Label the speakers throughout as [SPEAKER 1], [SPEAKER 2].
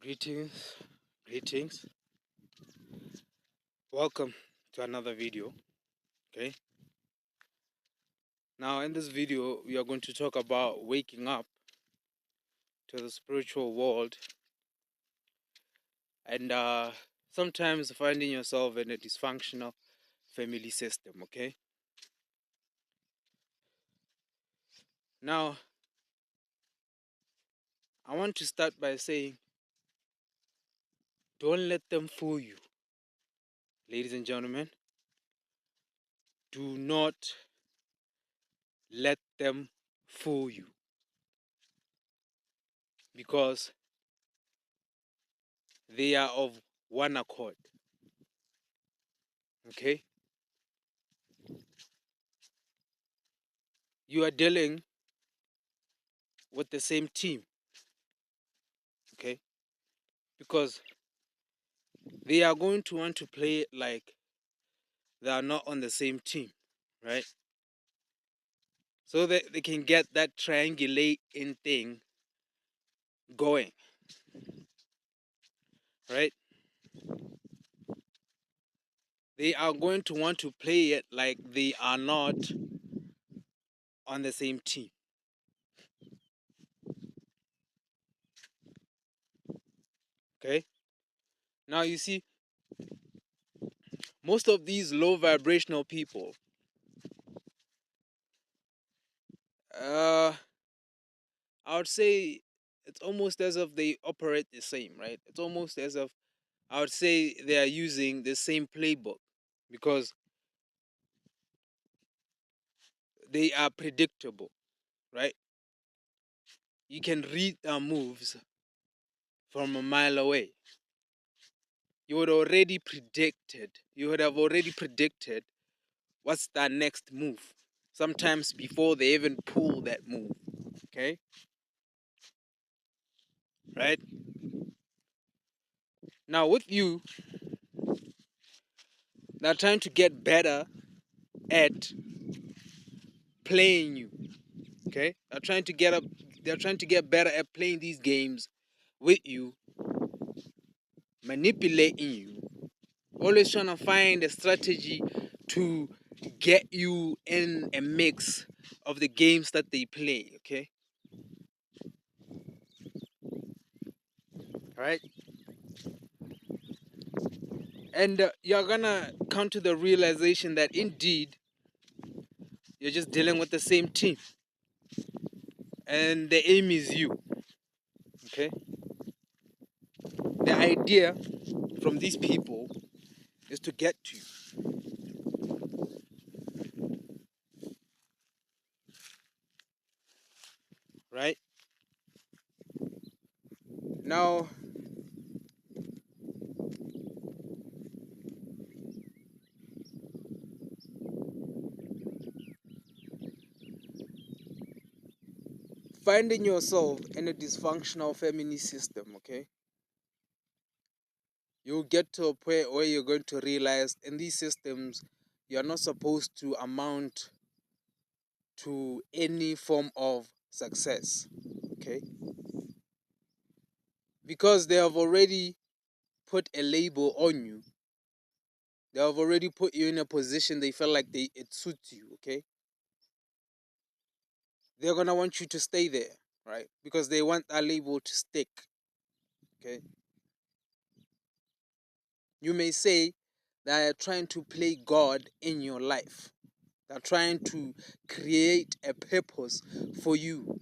[SPEAKER 1] Greetings, greetings. Welcome to another video. Okay, now in this video, we are going to talk about waking up to the spiritual world and sometimes finding yourself in a dysfunctional family system. Okay, now I want to start by saying don't let them fool you, ladies and gentlemen. Do not let them fool you because they are of one accord. Okay, you are dealing with the same team. Okay, because they are going to want to play it like they are not on the same team, right? So that they can get that triangulating thing going, right? They are going to want to play it like they are not on the same team. Okay? Now you see, most of these low vibrational people, uh, I would say it's almost as if they operate the same, right? It's almost as if I would say they are using the same playbook because they are predictable, right? You can read their moves from a mile away. You would have already predicted what's their next move. Sometimes before they even pull that move. Okay? Right? Now with you, they're trying to get better at playing you. Okay? They're trying to get better at playing these games with you, manipulating you, always trying to find a strategy to get you in a mix of the games that they play, okay? All right? And you're gonna come to the realization that indeed you're just dealing with the same team, and the aim is you, okay? The idea from these people is to get to you, right? Now, finding yourself in a dysfunctional family system, okay? You'll get to a point where you're going to realize in these systems you're not supposed to amount to any form of success, okay? Because they have already put a label on you. They have already put you in a position they feel like it suits you, okay? They're gonna want you to stay there, right? Because they want that label to stick, okay? You may say that they're trying to play God in your life. They're trying to create a purpose for you,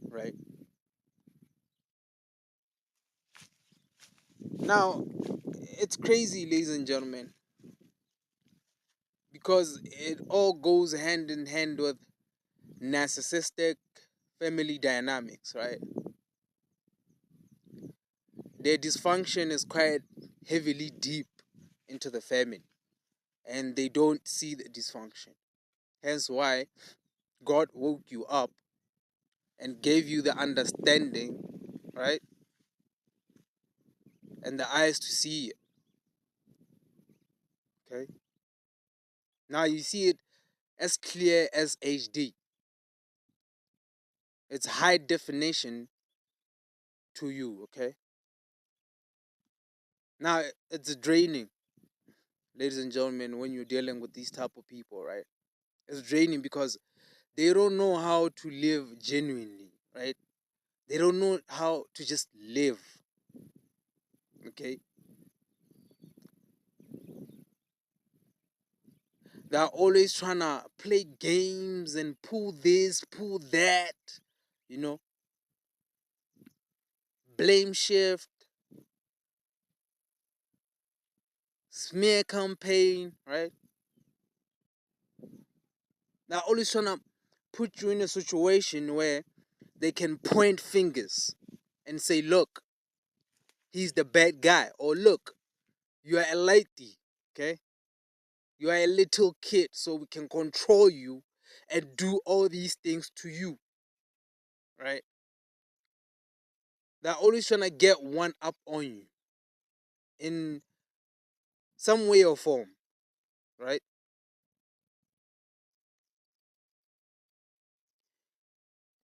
[SPEAKER 1] right? Now, it's crazy, ladies and gentlemen, because it all goes hand in hand with narcissistic family dynamics, right? Their dysfunction is quite heavily deep into the family, and they don't see the dysfunction. Hence why God woke you up and gave you the understanding, right? And the eyes to see it. Okay. Now you see it as clear as HD. It's high definition to you, okay? Now, it's draining, ladies and gentlemen, when you're dealing with these type of people, right? It's draining because they don't know how to live genuinely, right? They don't know how to just live, okay? They're always trying to play games and pull this, pull that, you know, blame shift, smear campaign, right? They're always trying to put you in a situation where they can point fingers and say, look, he's the bad guy. Or look, you are a lady, okay? You are a little kid, so we can control you and do all these things to you, right? They're always trying to get one up on you in some way or form, right?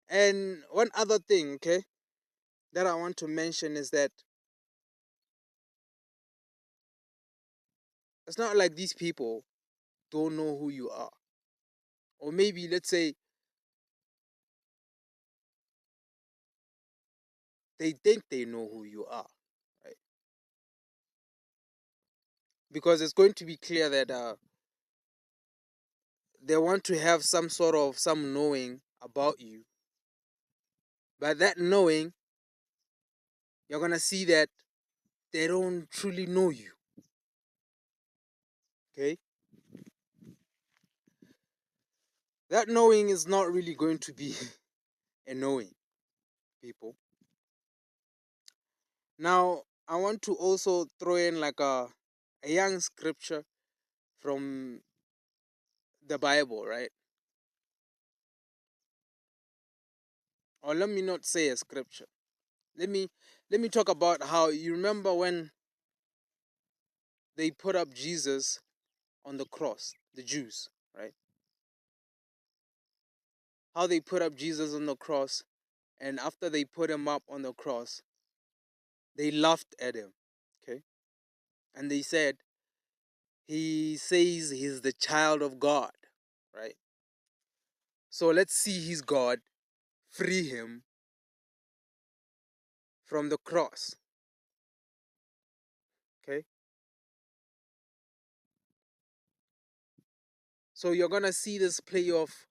[SPEAKER 1] And one other thing, okay, that I want to mention is that it's not like these people don't know who you are. Or maybe, let's say, they think they know who you are, right? Because it's going to be clear that they want to have some knowing about you. But that knowing, you're going to see that they don't truly know you, okay? That knowing is not really going to be a knowing, people. Now, I want to also throw in like a young scripture from the Bible, right? Or let me not say a scripture. Let me talk about how you remember when they put up Jesus on the cross, the Jews, right? How they put up Jesus on the cross, and after they put him up on the cross, they laughed at him, okay? And they said, he says he's the child of God, right? So let's see his God free him from the cross, okay? So you're gonna see this play off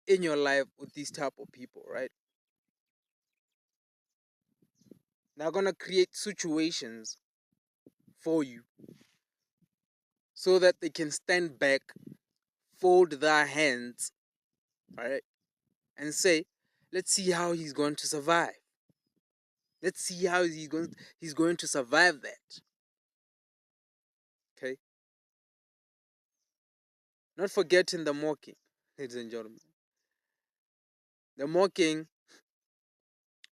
[SPEAKER 1] in your life with these type of people, right? They're gonna create situations for you so that they can stand back, fold their hands, right, and say, let's see how he's going to survive. Let's see how he's going to survive that. Okay? Not forgetting the mocking, ladies and gentlemen. The mocking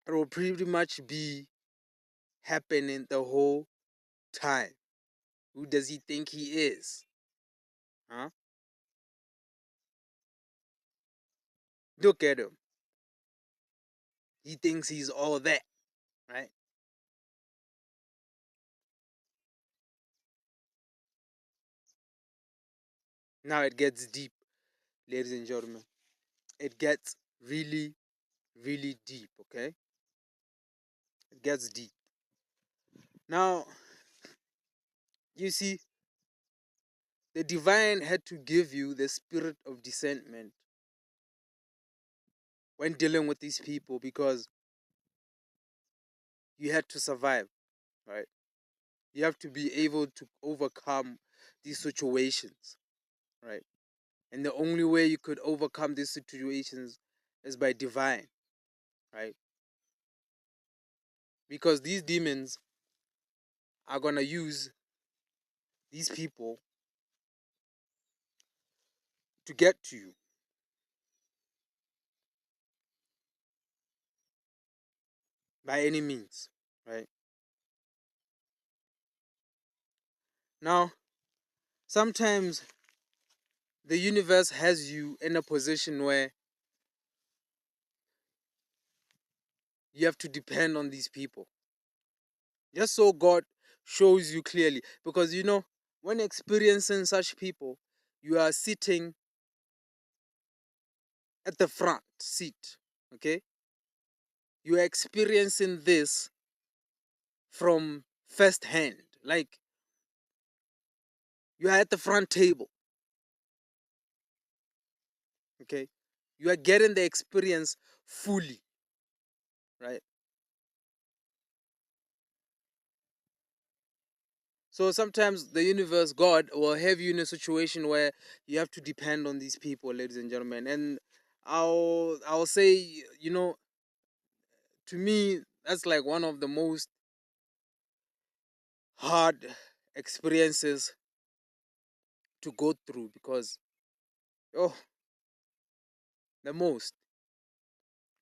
[SPEAKER 1] will pretty much be happening the whole time. Who does he think he is? Huh? Look at him. He thinks he's all that, right? Now it gets deep, ladies and gentlemen. It gets really, really deep, okay? It gets deep. Now, you see, the divine had to give you the spirit of discernment when dealing with these people because you had to survive, right? You have to be able to overcome these situations, right? And the only way you could overcome these situations is by divine, right? Because these demons are going to use these people to get to you by any means, right? Now, sometimes the universe has you in a position where you have to depend on these people. Just so God shows you clearly. Because when experiencing such people, you are sitting at the front seat, okay? You are experiencing this from first hand. Like, you are at the front table, okay? You are getting the experience fully, right? So sometimes the universe, God, will have you in a situation where you have to depend on these people, ladies and gentlemen. And I'll say, to me, that's like one of the most hard experiences to go through, because oh, the most,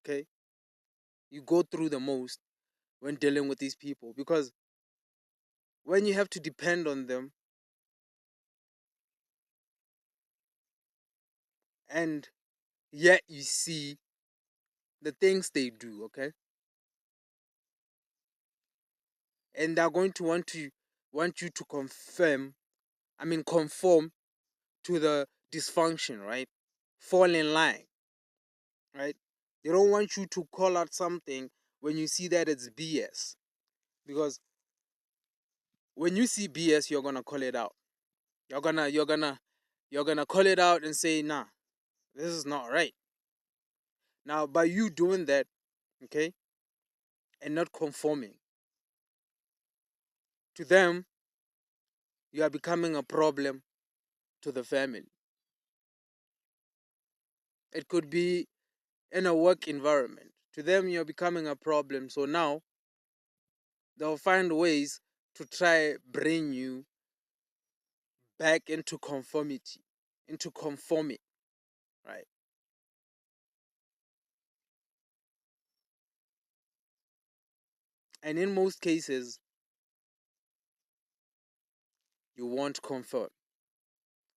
[SPEAKER 1] okay, you go through the most when dealing with these people, because when you have to depend on them, and yet you see the things they do, okay, and they're going to want you to conform to the dysfunction, right? Fall in line, right? They don't want you to call out something when you see that it's BS, because when you see BS, you're gonna call it out. You're gonna call it out and say, nah, this is not right. Now, by you doing that, okay, and not conforming to them, you are becoming a problem to the family. It could be in a work environment. To them, you're becoming a problem. So now they'll find ways to try bring you back into conformity, into conforming, right? And in most cases, you won't conform,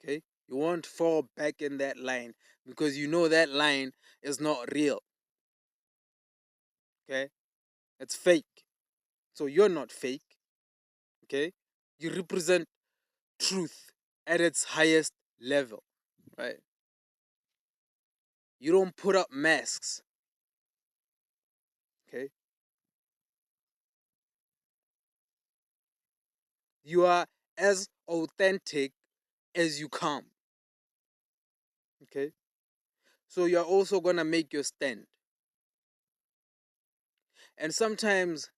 [SPEAKER 1] okay? You won't fall back in that line, because you know that line is not real, okay? It's fake. So you're not fake, okay? You represent truth at its highest level, right? You don't put up masks, okay? You are as authentic as you come, okay? So you're also gonna make your stand. And sometimes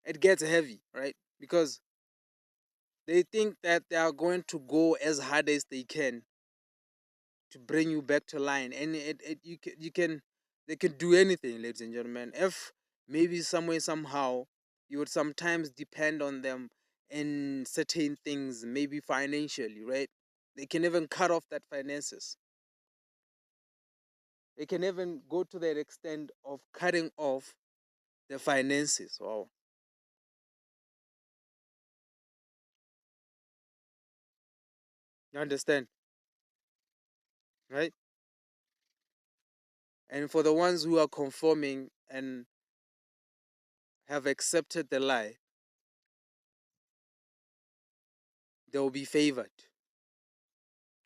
[SPEAKER 1] it gets heavy, right? Because they think that they are going to go as hard as they can to bring you back to line, and they can do anything, ladies and gentlemen. If maybe some way somehow you would sometimes depend on them in certain things, maybe financially, right? They can even cut off that finances. They can even go to that extent of cutting off the finances. Wow. You understand, right? And for the ones who are conforming and have accepted the lie, they will be favored,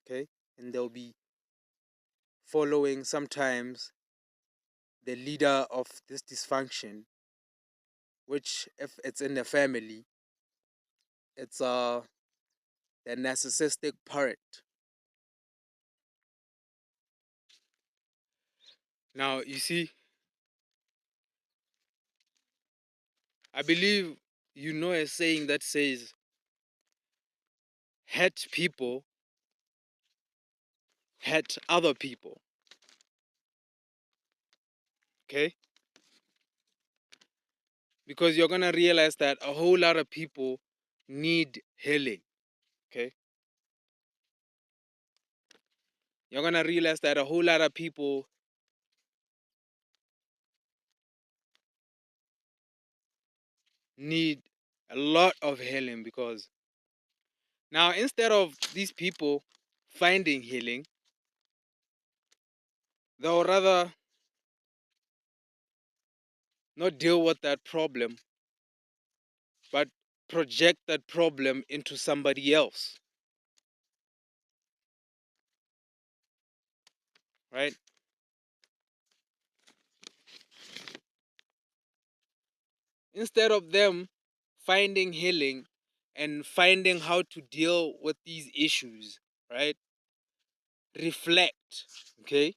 [SPEAKER 1] okay? And they'll be following sometimes the leader of this dysfunction, which, if it's in the family, it's the narcissistic parent. Now, you see, I believe a saying that says, hate people, hate other people, okay? Because you're gonna realize that a whole lot of people need healing, okay? You're gonna realize that a whole lot of people need a lot of healing, because now, instead of these people finding healing, they'll rather not deal with that problem, but project that problem into somebody else, right? Instead of them finding healing and finding how to deal with these issues, right? Reflect, okay?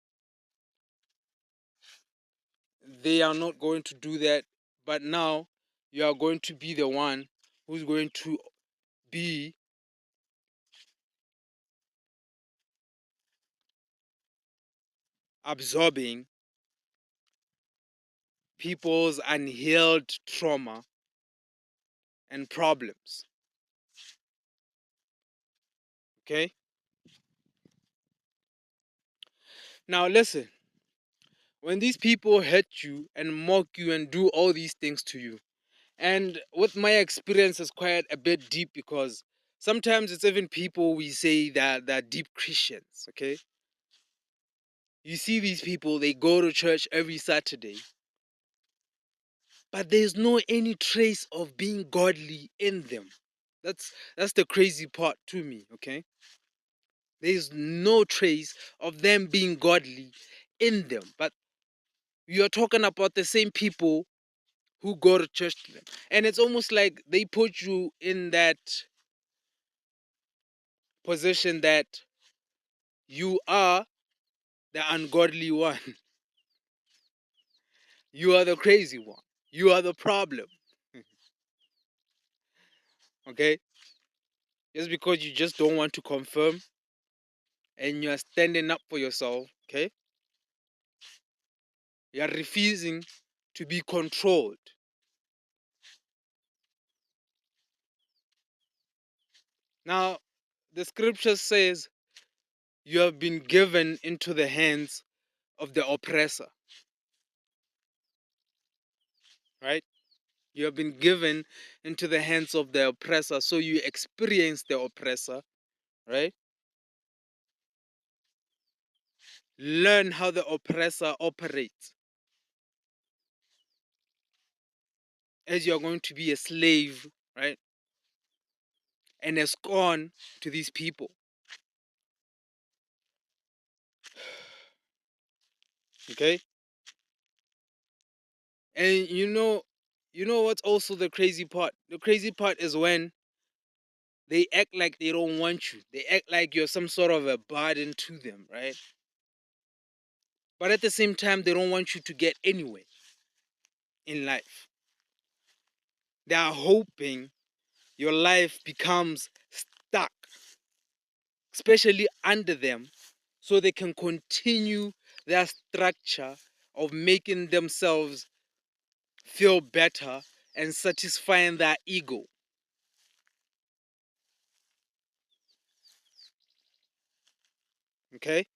[SPEAKER 1] They are not going to do that, but now you are going to be the one who's going to be absorbing people's unhealed trauma and problems, okay? Now listen, when these people hurt you and mock you and do all these things to you, and with my experience is quite a bit deep, because sometimes it's even people we say that they're deep Christians, okay? You see these people, they go to church every Saturday, but there's no any trace of being godly in them. That's the crazy part to me, okay? There's no trace of them being godly in them. But you're talking about the same people who go to church to them. And it's almost like they put you in that position that you are the ungodly one. You are the crazy one. You are the problem. Okay? Just because you just don't want to confirm and you are standing up for yourself, okay? You are refusing to be controlled. Now, the scripture says you have been given into the hands of the oppressor, right? You have been given into the hands of the oppressor, so you experience the oppressor, right? Learn how the oppressor operates, as you are going to be a slave, right? And a scorn to these people, okay? And you know what's also the crazy part? The crazy part is when they act like they don't want you. They act like you're some sort of a burden to them, right? But at the same time, they don't want you to get anywhere in life. They are hoping your life becomes stuck, especially under them, so they can continue their structure of making themselves feel better and satisfying their ego. Okay?